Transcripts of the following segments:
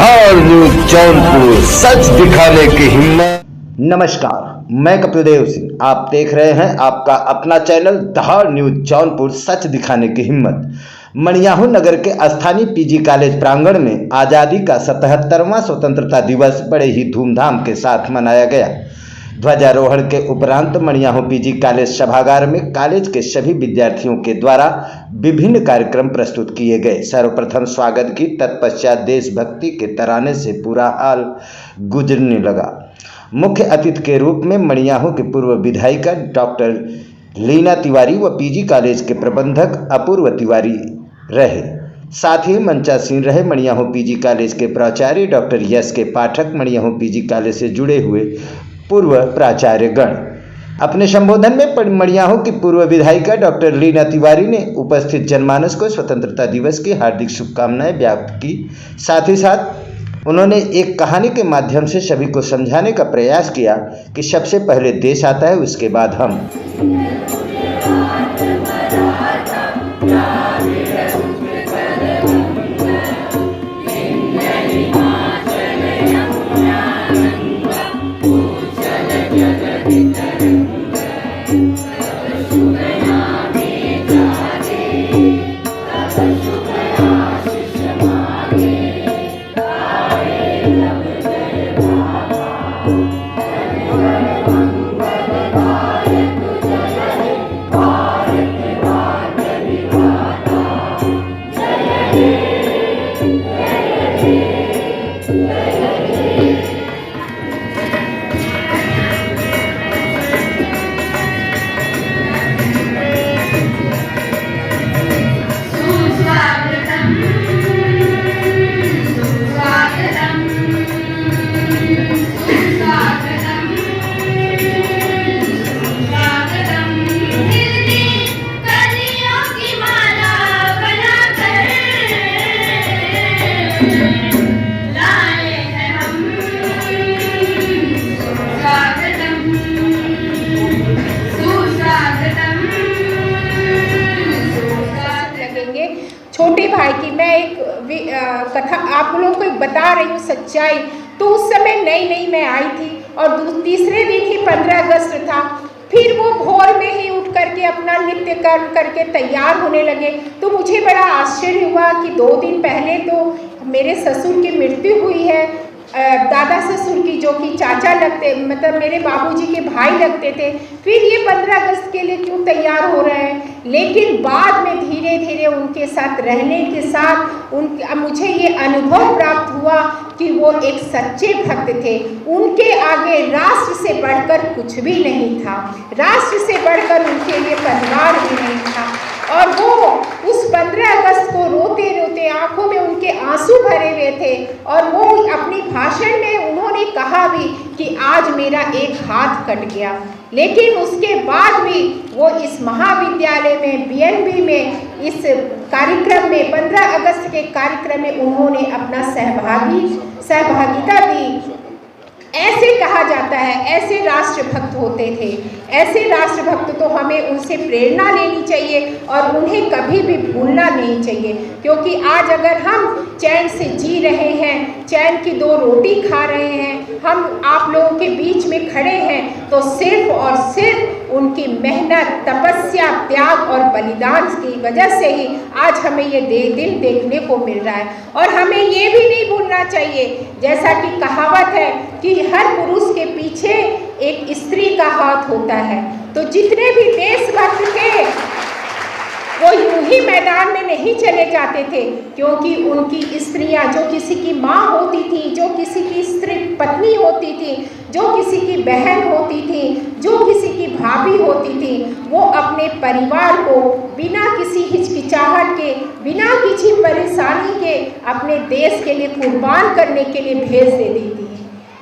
धार news Jaunpur, सच दिखाने की हिम्मत। नमस्कार, मैं कपिल देव सिंह। आप देख रहे हैं आपका अपना चैनल धार न्यूज जौनपुर, सच दिखाने की हिम्मत। मनियाहू नगर के स्थानीय पीजी कॉलेज प्रांगण में आज़ादी का 77वां स्वतंत्रता दिवस बड़े ही धूमधाम के साथ मनाया गया। ध्वजारोहण के उपरांत मनियाहू पीजी कॉलेज सभागार में कॉलेज के सभी विद्यार्थियों के द्वारा विभिन्न कार्यक्रम प्रस्तुत किए गए। सर्वप्रथम स्वागत गीत, तत्पश्चात देशभक्ति के तराने से पूरा हाल गुजरने लगा। मुख्य अतिथि के रूप में मनियाहू के पूर्व विधायिका डॉक्टर लीना तिवारी व पीजी कॉलेज के प्रबंधक अपूर्व तिवारी रहे। साथ ही मंचासीन रहे मनियाहू पीजी कॉलेज के प्राचार्य डॉक्टर यश के पाठक, मनियाहू पीजी कॉलेज से जुड़े हुए पूर्व प्राचार्य गण। अपने संबोधन में मनियाहू की पूर्व विधायिका डॉक्टर लीना तिवारी ने उपस्थित जनमानस को स्वतंत्रता दिवस की हार्दिक शुभकामनाएं व्यक्त की। साथ ही साथ उन्होंने एक कहानी के माध्यम से सभी को समझाने का प्रयास किया कि सबसे पहले देश आता है, उसके बाद हम। छोटे भाई की मैं एक कथा आप लोगों को बता रही हूँ, सच्चाई। तो उस समय नई मैं आई थी और तीसरे दिन ही 15 अगस्त था। फिर वो भोर में ही उठ करके अपना नित्य कर्म करके तैयार होने लगे। तो मुझे बड़ा आश्चर्य हुआ कि 2 दिन पहले तो मेरे ससुर की मृत्यु हुई है, दादा ससुर की, जो कि चाचा लगते, मतलब मेरे बाबूजी के भाई लगते थे। फिर ये 15 अगस्त के लिए क्यों तैयार हो रहे हैं? लेकिन बाद में धीरे धीरे उनके साथ रहने के साथ मुझे ये अनुभव प्राप्त हुआ कि वो एक सच्चे भक्त थे। उनके आगे राष्ट्र से बढ़कर कुछ भी नहीं था, राष्ट्र से बढ़कर उनके लिए परिवार भी नहीं था। और वो उस 15 अगस्त को रोते रोते, आंखों में उनके आंसू भरे हुए थे। और वो अपनी भाषण में उन्होंने कहा भी कि आज मेरा एक हाथ कट गया। लेकिन उसके बाद भी वो इस महाविद्यालय में बीएनबी में इस कार्यक्रम में 15 अगस्त के कार्यक्रम में उन्होंने अपना सहभागिता दी। ऐसे कहा जाता है, ऐसे राष्ट्रभक्त होते थे। ऐसे राष्ट्रभक्त तो हमें उनसे प्रेरणा लेनी चाहिए और उन्हें कभी भी भूलना नहीं चाहिए। क्योंकि आज अगर हम चैन से जी रहे हैं, चैन की 2 रोटी खा रहे हैं, हम आप लोगों के बीच में खड़े हैं, तो सिर्फ और सिर्फ उनकी मेहनत, तपस्या, त्याग और बलिदान की वजह से ही आज हमें ये दिन देखने को मिल रहा है। और हमें ये भी नहीं भूलना चाहिए, जैसा कि कहावत है कि हर पुरुष के पीछे एक स्त्री का हाथ होता है। तो जितने भी देशभक्त थे वो यूं ही मैदान में नहीं चले जाते थे, क्योंकि उनकी स्त्रियां, जो किसी की माँ होती थी, जो किसी की स्त्री पत्नी होती थी, जो किसी की बहन होती थी, जो किसी की भाभी होती थी, वो अपने परिवार को बिना किसी हिचकिचाहट के, बिना किसी परेशानी के अपने देश के लिए कुर्बान करने के लिए भेज देती थी।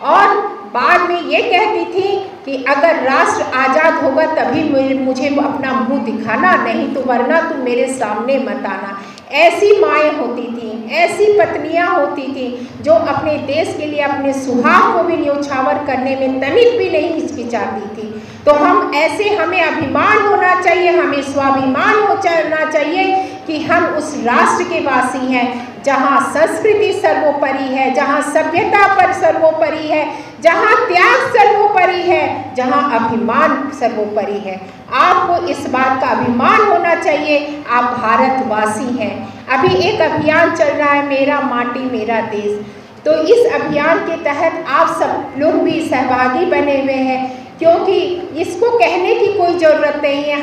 और बाद में ये कहती थी कि अगर राष्ट्र आज़ाद होगा तभी मुझे अपना मुंह दिखाना, नहीं तो वरना तुम मेरे सामने मत आना। ऐसी माएँ होती थीं, ऐसी पत्नियाँ होती थीं जो अपने देश के लिए अपने सुहाग को भी न्योछावर करने में तनिक भी नहीं हिचकिचाती थी। तो हम ऐसे, हमें अभिमान होना चाहिए, हमें स्वाभिमान होना चाहिए कि हम उस राष्ट्र के वासी हैं जहाँ संस्कृति सर्वोपरि है, जहाँ सभ्यता पर सर्वोपरि है, जहाँ त्याग सर्वोपरि है, जहाँ अभिमान सर्वोपरि है। आपको इस बात का अभिमान होना चाहिए, आप भारतवासी हैं। अभी एक अभियान चल रहा है, मेरा माटी मेरा देश। तो इस अभियान के तहत आप सब लोग भी सहभागी बने हुए हैं, क्योंकि इसको कहने की कोई ज़रूरत नहीं है।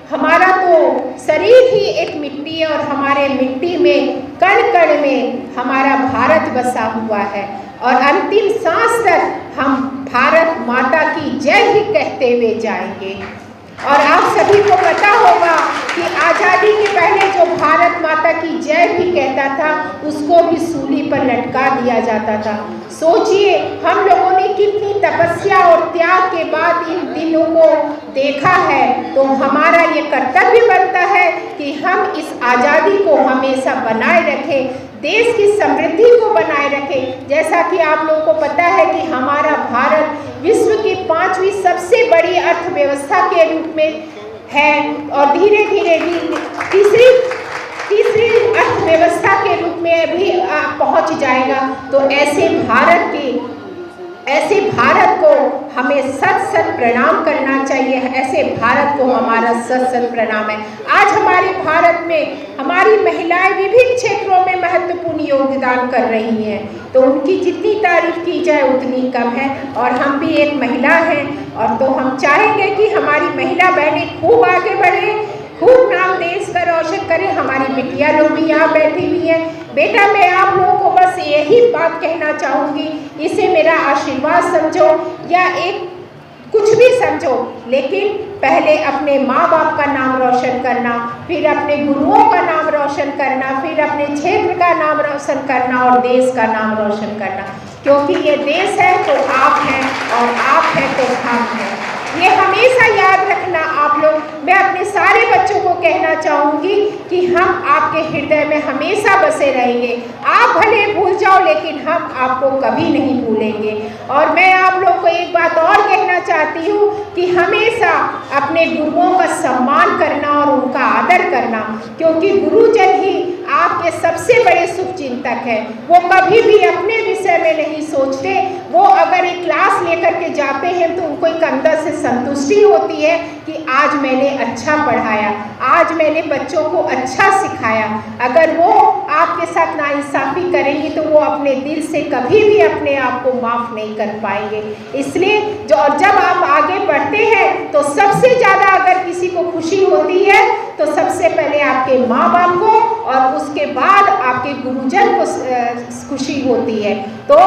हमारा तो शरीर ही एक मिट्टी है और हमारे मिट्टी में कण कण में हमारा भारत बसा हुआ है और अंतिम सांस तक हम भारत माता की जय ही कहते हुए जाएंगे। और आप सभी को पता होगा कि आज़ादी के पहले जो भारत माता की जय भी कहता था, उसको भी सूली पर लटका दिया जाता था। सोचिए, हम लोगों ने कितनी तपस्या और त्याग के बाद इन दिनों को देखा है, तो हमारा ये कर्तव्य बनता है कि हम इस आज़ादी को हमेशा बनाए रखें, देश की समृद्धि को बनाए रखें। जैसा कि आप लोगों को पता है कि हमारा भारत विश्व की 5वीं सबसे बड़ी अर्थव्यवस्था के रूप में है और धीरे धीरे तीसरी अर्थव्यवस्था के रूप में भी पहुंच जाएगा। तो ऐसे भारत को हमें सत प्रणाम करना चाहिए। ऐसे भारत को हमारा सत प्रणाम है। आज हमारे भारत में हमारी महिलाएं विभिन्न क्षेत्रों में महत्वपूर्ण योगदान कर रही हैं, तो उनकी जितनी तारीफ की जाए उतनी कम है। और हम भी एक महिला हैं, और तो हम चाहेंगे कि हमारी महिला बहनें खूब आगे बढ़ें, खूब नाम देश का रोशन करें। हमारी बिटिया लोग भी यहाँ बैठी हुई हैं। बेटा, मैं आप लोगों को बस यही बात कहना चाहूँगी, इसे मेरा आशीर्वाद समझो या एक कुछ भी समझो, लेकिन पहले अपने माँ बाप का नाम रोशन करना, फिर अपने गुरुओं का नाम रोशन करना, फिर अपने क्षेत्र का नाम रोशन करना और देश का नाम रोशन करना। क्योंकि ये देश है तो आप हैं और आप हैं तो हम हैं। ये हमेशा याद रखना आप लोग। मैं अपने सारे बच्चों को कहना चाहूँगी कि हम आपके हृदय में हमेशा बसे रहेंगे। आप भले भूल जाओ, लेकिन हम आपको कभी नहीं भूलेंगे। और मैं आप लोग को एक बात और कहना चाहती हूँ कि हमेशा अपने गुरुओं का सम्मान करना और उनका आदर करना, क्योंकि गुरुजन ही आपके सबसे बड़े शुभचिंतक हैं। वो कभी भी अपने विषय में नहीं सोचते। वो अगर एक क्लास लेकर के जाते हैं तो उनको एक अंदर से संतुष्टि होती है कि आज मैंने अच्छा पढ़ाया, आज मैंने बच्चों को अच्छा सिखाया। अगर वो आपके साथ नाइंसाफ़ी करेंगी तो वो अपने दिल से कभी भी अपने आप को माफ़ नहीं कर पाएंगे। इसलिए जब आप आगे बढ़ते हैं तो सबसे ज़्यादा अगर किसी को खुशी होती है तो सबसे पहले आपके माँ बाप को और उसके बाद आपके गुरुजन को खुशी होती है। तो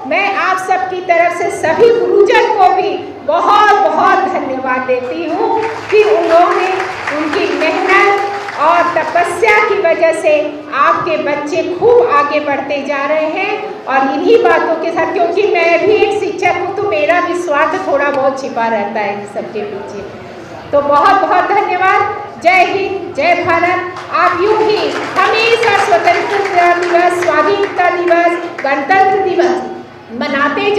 मैं आप सबकी तरफ से सभी गुरुजन को भी बहुत बहुत धन्यवाद देती हूँ कि उन्होंने उनकी मेहनत और तपस्या की वजह से आपके बच्चे खूब आगे बढ़ते जा रहे हैं। और इन्हीं बातों के साथ, क्योंकि मैं भी एक शिक्षक हूँ तो मेरा भी स्वार्थ थोड़ा बहुत छिपा रहता है इन सबके पीछे। तो बहुत बहुत धन्यवाद। जय हिंद, जय भारत। आप यूँ ही हमेशा स्वतंत्रता दिवस, स्वाधीनता दिवस, गणतंत्र दिवस मनाते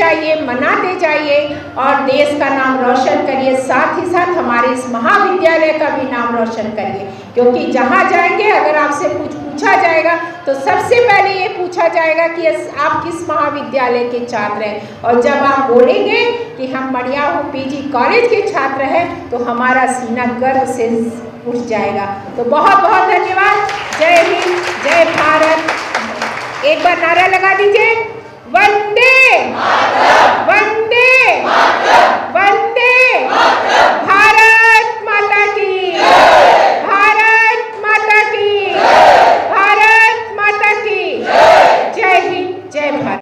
जाइए और देश का नाम रोशन करिए। साथ ही साथ हमारे इस महाविद्यालय का भी नाम रोशन करिए, क्योंकि जहाँ जाएंगे अगर आपसे कुछ पूछा जाएगा तो सबसे पहले ये पूछा जाएगा कि आप किस महाविद्यालय के छात्र हैं। और जब आप बोलेंगे कि हम मड़ियाहू पीजी कॉलेज के छात्र हैं तो हमारा सीना गर्व से उठ जाएगा। तो बहुत बहुत धन्यवाद। जय हिंद, जय भारत। एक बार नारा लगा दीजिए।